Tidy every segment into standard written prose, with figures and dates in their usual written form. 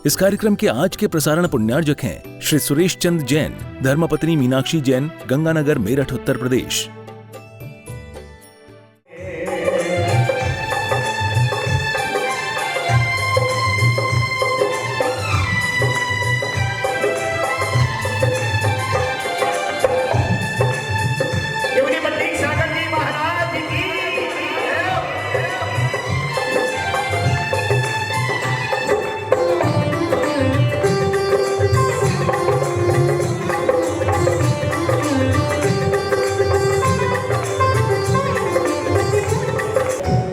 इस कार्यक्रम के आज के प्रसारण पुण्यार्जक हैं श्री सुरेश चंद जैन, धर्मपत्नी मीनाक्षी जैन, गंगानगर, मेरठ, उत्तर प्रदेश।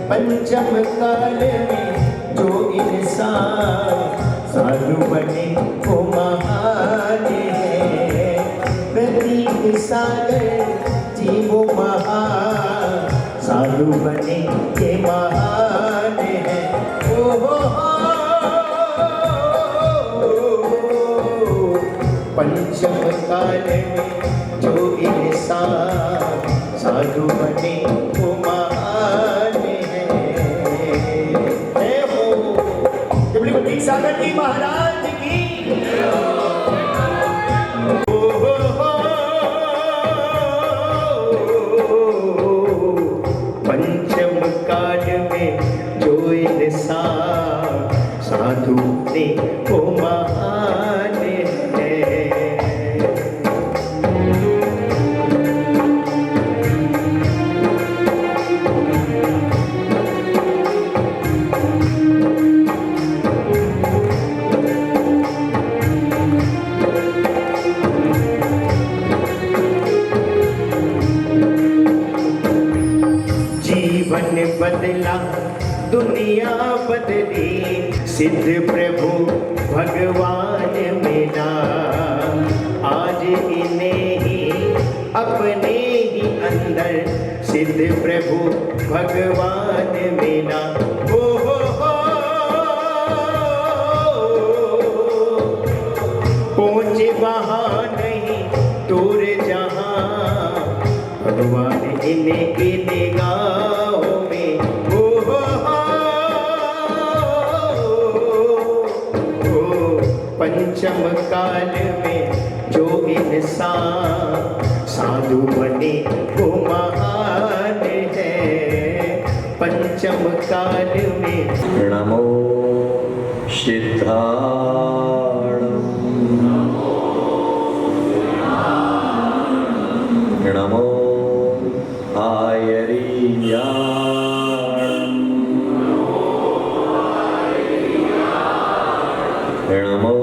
पंचम काल में जो इंसान साधु बने वो महान है। प्रतीक सागर जीवो महान साधु बने के महान है। पंचम काल में जो इंसान साधु बने वो महान सागर जी महाराज की। पंचम काल में जो इंसान साधु ने वो महान है। बदला दुनिया बदली सिद्ध प्रभु भगवान मेरा। आज इन्हें ही अपने ही अंदर सिद्ध प्रभु भगवान मेरा। पहुँचे वहाँ नहीं दूर जहाँ भगवान इन्हें की निगाहों में। पंचम काल में जो इंसान साधु बने वो महान है। पंचम काल में नमो सिद्धार्थ, नमो आयर्याण, नमो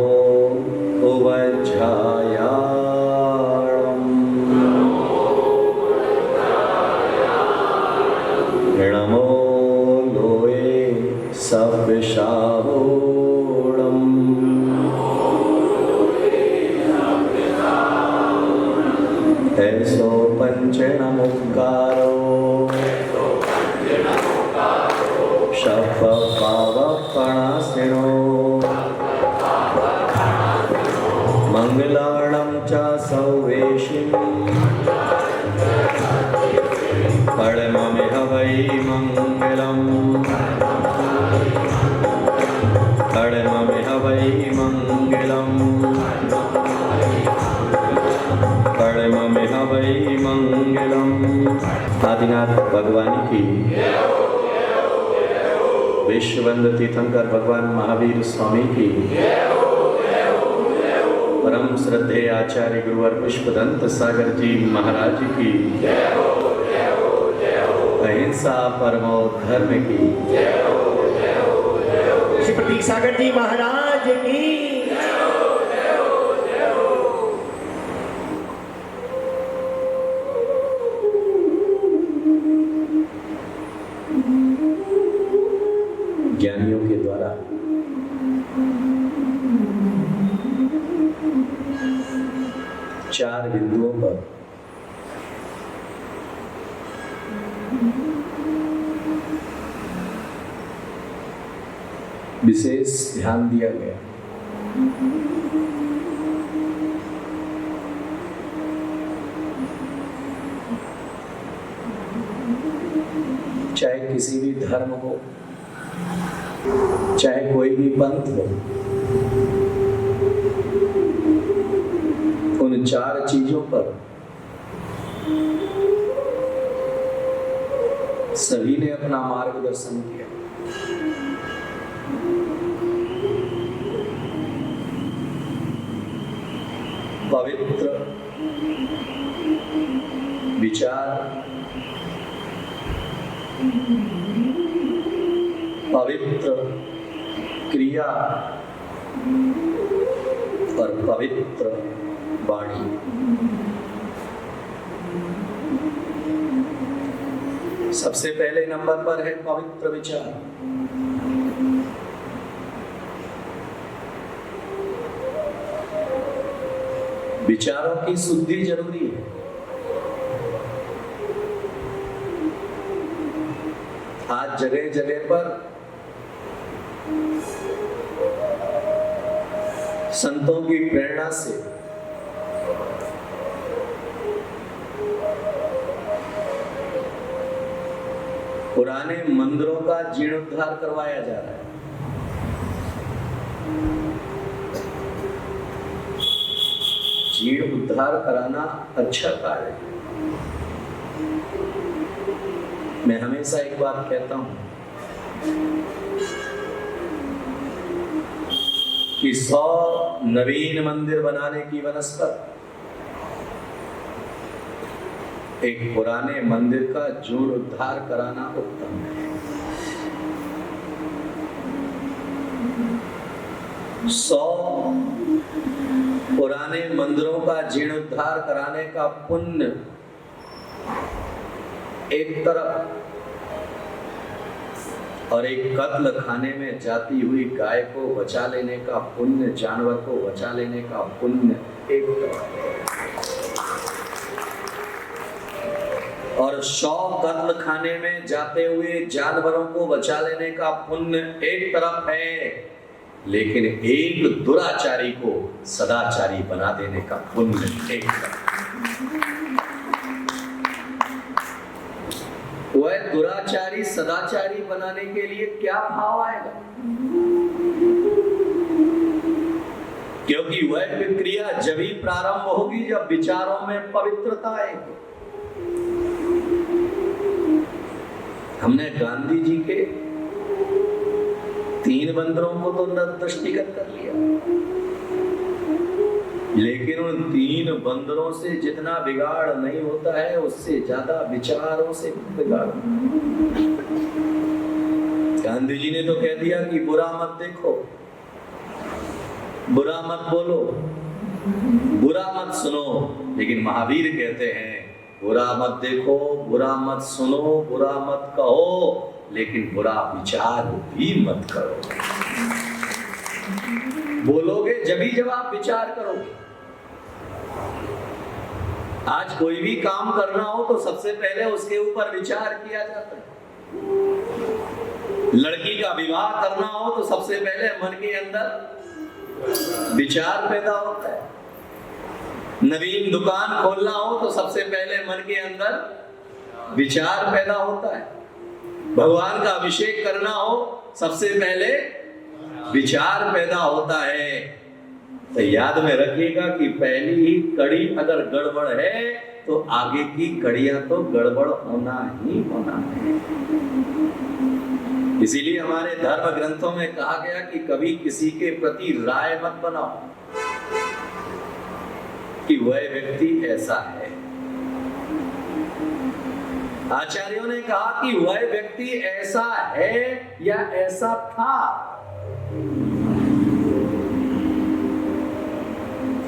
नमो लोए सप्शाहोणम्। ऐसो पंचनमुक्कारो शप पावपणासिनो मंगलाणं च सौवेशिं परममिह वै मंगलम्, परममिह वै मंगलम्, परममिह वै मंगलम्। आदिनाथ भगवान की, विश्ववंद तीर्थंकर भगवान महावीर स्वामी की, परम श्रद्धेय आचार्य गुरुवर पुष्पदंत सागर जी महाराज की, अहिंसा परमो धर्म की, श्री प्रतीक सागर जी महाराज की। ज्ञानियों के द्वारा चार बिंदुओं पर विशेष ध्यान दिया गया। चाहे किसी भी धर्म हो, चाहे कोई भी पंथ हो, उन 4 चीजों पर सभी ने अपना मार्गदर्शन किया। पवित्र विचार, पवित्र क्रिया और पवित्र वाणी। सबसे पहले नंबर पर है पवित्र विचार। विचारों की शुद्धि जरूरी है। आज जगह जगह पर संतों की प्रेरणा से पुराने मंदिरों का जीर्णोद्धार करवाया जा रहा है। जीर्णोद्धार कराना अच्छा कार्य है। मैं हमेशा एक बात कहता हूं कि 100 नवीन मंदिर बनाने की बनस्पत एक पुराने मंदिर का जीर्णोद्धार कराना उत्तम है। 100 पुराने मंदिरों का जीर्णोद्धार कराने का पुण्य एक तरफ, और एक कत्ल खाने में जाती हुई गाय को बचा लेने का पुण्य, जानवर को बचा लेने का पुण्य एक तरफ, और 100 कत्ल खाने में जाते हुए जानवरों को बचा लेने का पुण्य एक तरफ है, लेकिन एक दुराचारी को सदाचारी बना देने का पुण्य एक तरफ। वह दुराचारी सदाचारी बनाने के लिए क्या भाव आएगा? क्योंकि वह प्रक्रिया जब ही प्रारंभ होगी जब विचारों में पवित्रता आएगी। हमने गांधी जी के 3 बंदरों को तो दृष्टिगत कर लिया, लेकिन उन 3 बंदरों से जितना बिगाड़ नहीं होता है उससे ज्यादा विचारों से बिगाड़। गांधी जी ने तो कह दिया कि बुरा मत देखो, बुरा मत बोलो, बुरा मत सुनो, लेकिन महावीर कहते हैं बुरा मत देखो, बुरा मत सुनो, बुरा मत कहो, लेकिन बुरा विचार भी मत करो। बोलोगे जब आप विचार करोगे। आज कोई भी काम करना हो तो सबसे पहले उसके ऊपर विचार किया जाता है। लड़की का विवाह करना हो तो सबसे पहले मन के अंदर विचार पैदा होता है। नवीन दुकान खोलना हो तो सबसे पहले मन के अंदर विचार पैदा होता है। भगवान का अभिषेक करना हो सबसे पहले विचार पैदा होता है। तो याद में रखिएगा कि पहली ही कड़ी अगर गड़बड़ है तो आगे की कड़ियां तो गड़बड़ होना ही होना है। इसीलिए हमारे धर्म ग्रंथों में कहा गया कि कभी किसी के प्रति राय मत बनाओ कि वह व्यक्ति ऐसा है। आचार्यों ने कहा कि वह व्यक्ति ऐसा है या ऐसा था।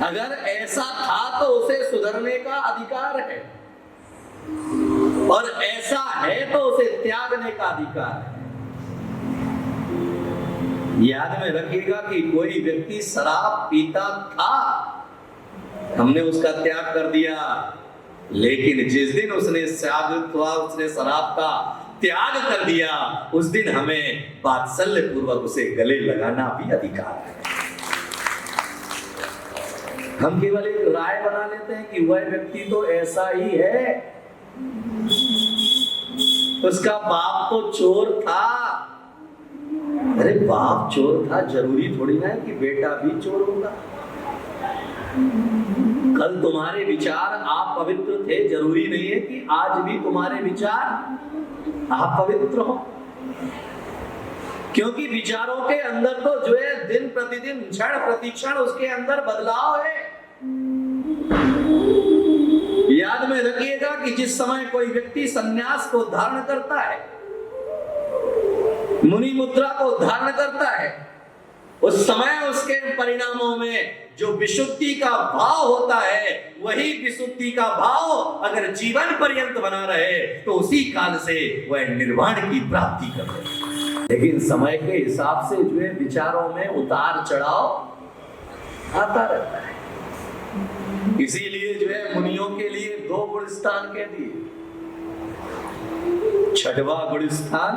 अगर ऐसा था तो उसे सुधरने का अधिकार है, और ऐसा है तो उसे त्यागने का अधिकार है। याद में रखिएगा कि कोई व्यक्ति शराब पीता था, हमने उसका त्याग कर दिया, लेकिन जिस दिन उसने शराब का त्याग कर दिया उस दिन हमें वात्सल्य पूर्वक उसे गले लगाना भी अधिकार है। हम केवल एक राय बना लेते हैं कि वह व्यक्ति तो ऐसा ही है, उसका बाप तो चोर था, अरे बाप चोर था, जरूरी थोड़ी ना है कि बेटा भी चोर होगा। कल तुम्हारे विचार आप पवित्र थे, जरूरी नहीं है कि आज भी तुम्हारे विचार आप पवित्र हो, क्योंकि विचारों के अंदर तो जो है दिन प्रतिदिन क्षण प्रतिक्षण उसके अंदर बदलाव है। याद में रखिएगा कि जिस समय कोई व्यक्ति संन्यास को धारण करता है, मुनि मुद्रा को धारण करता है, उस समय उसके परिणामों में जो विशुद्धि का भाव होता है, वही विशुद्धि का भाव अगर जीवन पर्यंत बना रहे तो उसी काल से वह निर्वाण की प्राप्ति कर रहे। लेकिन समय के हिसाब से जो है विचारों में उतार चढ़ाव आता रहता है। इसीलिए जो है मुनियों के लिए 2 गुण स्थान कह दिए, 6वां गुण स्थान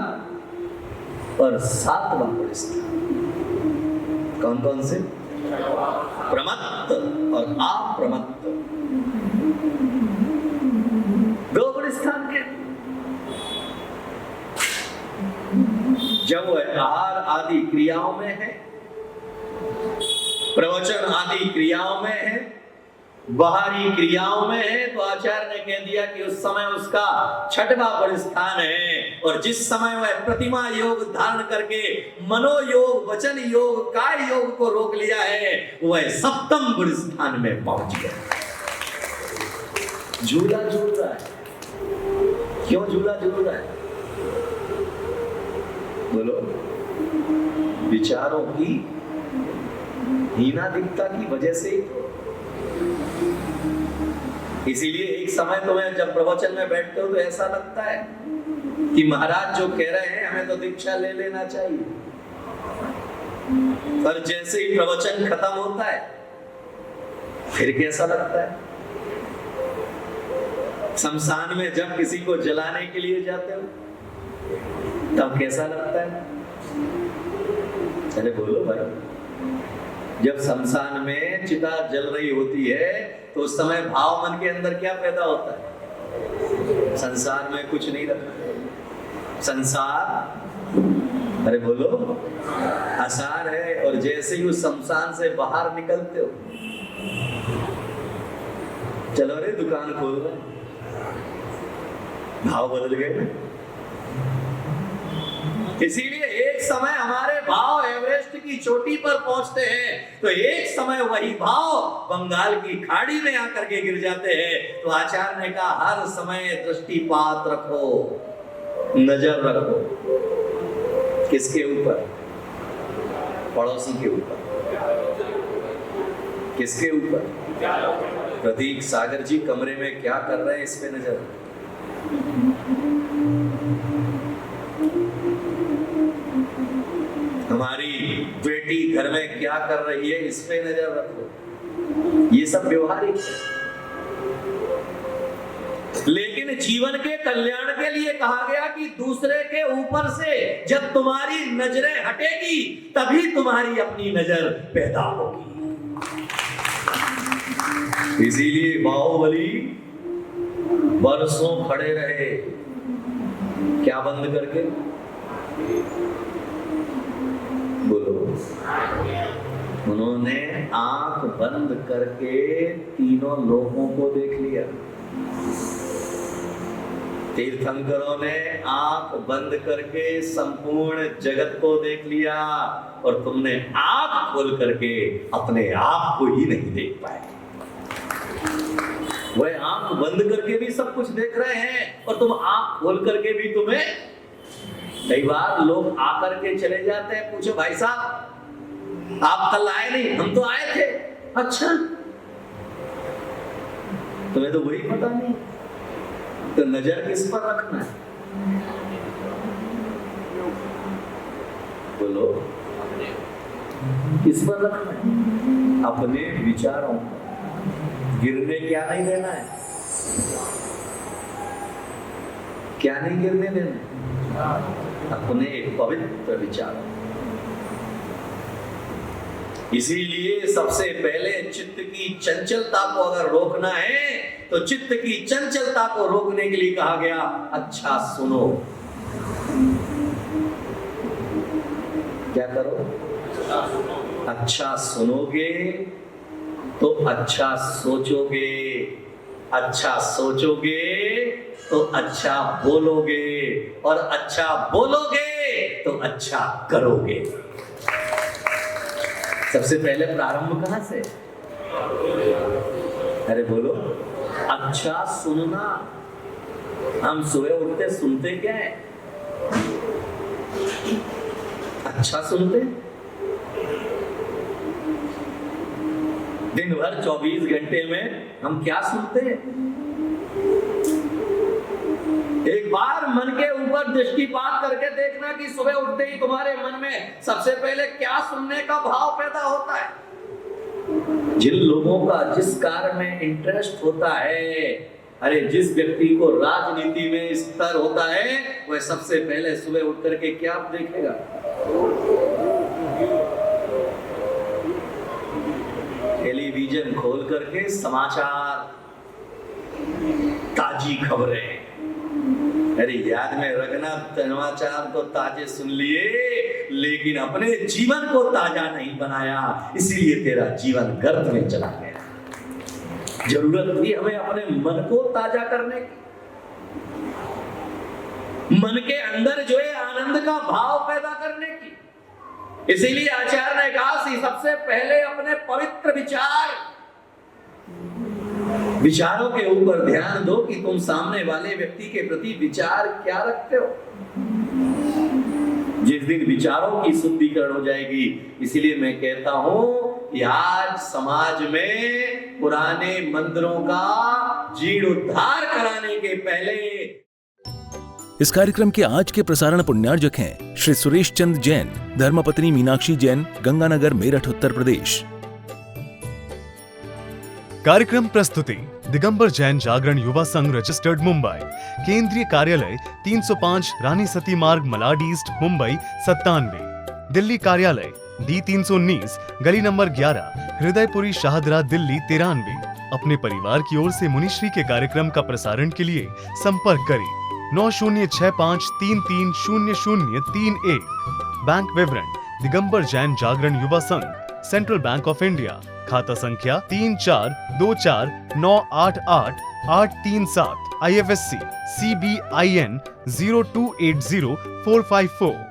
और 7वां गुण स्थान। कौन कौन से? प्रमत्त और अप्रमत्त, 2 गुण स्थान के। जब वह आहार आदि क्रियाओं में है, प्रवचन आदि क्रियाओं में है, बाहरी क्रियाओं में है, तो आचार्य ने कह दिया कि उस समय उसका 6वां गुण स्थान है। और जिस समय वह प्रतिमा योग धारण करके मनोयोग, वचन योग, काय योग को रोक लिया है, वह 7वें गुण स्थान में पहुंच गया। झूला झूल रहा है। क्यों झूला झूल रहा है? बोलो। विचारों की हीनाधिकता की वजह से ही। इसीलिए एक समय तुम्हें जब प्रवचन में बैठते हो तो ऐसा लगता है कि महाराज जो कह रहे हैं हमें तो दीक्षा ले लेना चाहिए, पर जैसे ही प्रवचन खत्म होता है फिर कैसा लगता है? शमशान में जब किसी को जलाने के लिए जाते हो तब कैसा लगता है? अरे बोलो भाई। जब शमशान में चिता जल रही होती है तो उस समय भाव मन के अंदर क्या पैदा होता है? संसार में कुछ नहीं रखा, संसार, अरे बोलो, आसार है। और जैसे ही उस शमशान से बाहर निकलते हो, चलो रे दुकान खोल रहे, भाव बदल गए। इसीलिए एक समय हमारे भाव एवरेस्ट की चोटी पर पहुंचते हैं तो एक समय वही भाव बंगाल की खाड़ी में आकर के गिर जाते हैं। तो आचार्य ने कहा हर समय दृष्टिपात रखो, नजर रखो। किसके ऊपर? पड़ोसी के ऊपर। किसके ऊपर? प्रतीक सागर जी कमरे में क्या कर रहे हैं इस पे नजर। हमारी बेटी घर में क्या कर रही है इस पे नजर रखो। ये सब व्यवहारिक है, लेकिन जीवन के कल्याण के लिए कहा गया कि दूसरे के ऊपर से जब तुम्हारी नजरें हटेगी तभी तुम्हारी अपनी नजर पैदा होगी। इसीलिए बाहुबली बरसों खड़े रहे, क्या बंद करके? बोलो। उन्होंने आंख बंद करके तीनों लोगों को देख लिया। तीर्थंकरों ने आंख बंद करके संपूर्ण जगत को देख लिया, और तुमने आंख खोल करके अपने आप को ही नहीं देख पाए। वह आंख बंद करके भी सब कुछ देख रहे हैं और तुम आंख खोल करके भी तुम्हें। कई बार लोग आकर के चले जाते हैं, पूछो भाई साहब आप कल आए नहीं? हम तो आए थे। अच्छा, तुम्हें तो वही पता नहीं। तो नजर किस पर रखना है? बोलो, किस पर रखना है? अपने विचारों पर। गिरने क्या नहीं देना है? क्या नहीं गिरने देना? अपने पवित्र विचारों। इसीलिए सबसे पहले चित्त की चंचलता को अगर रोकना है तो चित्त की चंचलता को रोकने के लिए कहा गया अच्छा सुनो। क्या करो? अच्छा सुनोगे तो अच्छा सोचोगे, अच्छा सोचोगे तो अच्छा बोलोगे, और अच्छा बोलोगे तो अच्छा करोगे। सबसे पहले प्रारंभ कहां से? अरे बोलो, अच्छा सुनना। हम सुबह उठते सुनते क्या है? अच्छा सुनते। दिन भर 24 घंटे में हम क्या सुनते हैं? एक बार मन के ऊपर दृष्टिपात करके देखना कि सुबह उठते ही तुम्हारे मन में सबसे पहले क्या सुनने का भाव पैदा होता है। जिन लोगों का जिस कार्य में इंटरेस्ट होता है, अरे जिस व्यक्ति को राजनीति में स्तर होता है, वह सबसे पहले सुबह उठ करके क्या देखेगा? टेलीविजन खोल करके समाचार, ताजी खबरें। अरे याद में रखना, समाचार तो ताजे सुन लिए, लेकिन अपने जीवन को ताजा नहीं बनाया, इसीलिए तेरा जीवन गर्त में चला गया। जरूरत थी हमें अपने मन को ताजा करने की, मन के अंदर जो है आनंद का भाव पैदा करने की। इसीलिए आचार्य ने कहा कि सबसे पहले अपने पवित्र विचारों के ऊपर ध्यान दो कि तुम सामने वाले व्यक्ति के प्रति विचार क्या रखते हो। जिस दिन विचारों की शुद्धिकरण हो जाएगी, इसीलिए मैं कहता हूं कि आज समाज में पुराने मंदिरों का जीर्णोद्धार कराने के पहले। इस कार्यक्रम के आज के प्रसारण पुण्यार्जक हैं श्री सुरेश चंद जैन, धर्मपत्नी मीनाक्षी जैन, गंगानगर, मेरठ, उत्तर प्रदेश। कार्यक्रम प्रस्तुति दिगंबर जैन जागरण युवा संघ रजिस्टर्ड मुंबई, केंद्रीय कार्यालय 305 रानी सती मार्ग, मलाड ईस्ट, मुंबई 97। दिल्ली कार्यालय D319 गली नंबर 11, हृदयपुरी, शाहदरा, दिल्ली 93। अपने परिवार की ओर से मुनिश्री के कार्यक्रम का प्रसारण के लिए संपर्क करें 9065330031। बैंक विवरण दिगंबर जैन जागरण युवा संघ, सेंट्रल बैंक ऑफ इंडिया, खाता संख्या 3424988837, IFSC CBIN 0280454।